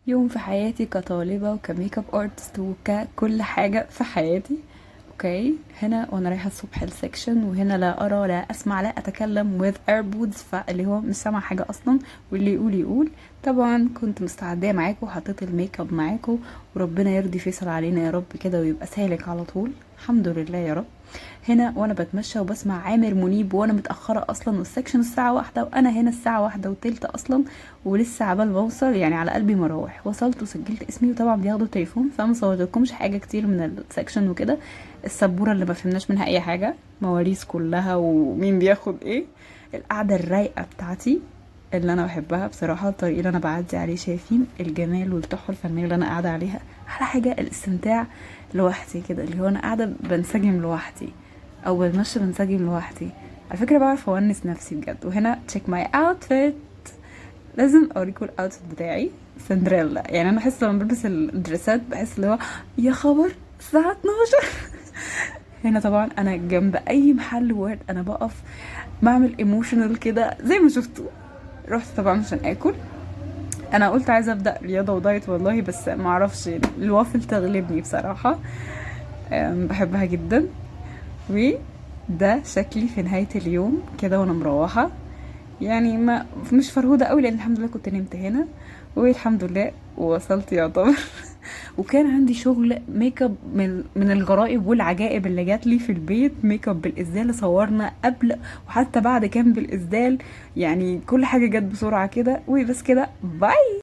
يوم في حياتي كطالبة وكميك اب ارتست وككل حاجة في حياتي. اوكي، هنا وانا رايحة الصبح السكشن، وهنا لا ارى لا اسمع لا اتكلم with airpods، فاللي هو مش سامع حاجة اصلا، واللي يقول يقول. طبعا كنت مستعدة معاكم وحطيت الميك اب معاكم، وربنا يرضي فيصل علينا يا رب كده ويبقى سالك على طول، الحمد لله يا رب. هنا وانا بتمشى وبسمع عامر منيب وانا متأخرة اصلا، والسكشن الساعة 1 وانا هنا الساعة 1:03 اصلا، ولسه عبال ما اوصل يعني على قلبي مراوح. وصلت وسجلت اسمي، وطبعا بياخدوا تليفون، فما صورتلكمش حاجة كتير من السكشن وكده. السبورة اللي ما فهمناش منها اي حاجة، مواليس كلها ومين بياخد ايه. القعدة الرايقة بتاعتي اللي انا بحبها بصراحة، الطريق اللي انا بعدي عليه، شايفين الجمال والتحفة الفنية اللي انا قاعدة عليها. احلى حاجة الاستمتاع لوحدي كده، اللي هو انا قاعدة بنسجم لوحدي، او بتمشى بنسجم لوحدي. على فكرة بعرف اونس نفسي بجد. وهنا تشيك ماي اوتفيت، لازم اوريكم الاوتفيت بتاعي سندريلا. يعني انا احس لما بلبس الدريسات بحس اللي هو يا خبر الساعة 12. هنا طبعا انا جنب اي محل وورد انا بقف بعمل ايموشنال كده زي ما شفتوا. رحت طبعا عشان اكل. انا قلت عايزه ابدا رياضه ودايت والله، بس ما اعرفش الوافل تغلبني بصراحه. بحبها جدا. وده شكلي في نهايه اليوم كده وانا مروحه. يعني ما مش فرهوده قوي لان الحمد لله كنت نمت هنا، والحمد لله وصلت يعتبر. وكان عندي شغل ميك اب من الغرائب والعجائب اللي جات لي في البيت. ميك اب بالاسدال، صورنا قبل وحتى بعد كان بالاسدال، يعني كل حاجه جت بسرعه كده. وبس كده، باي.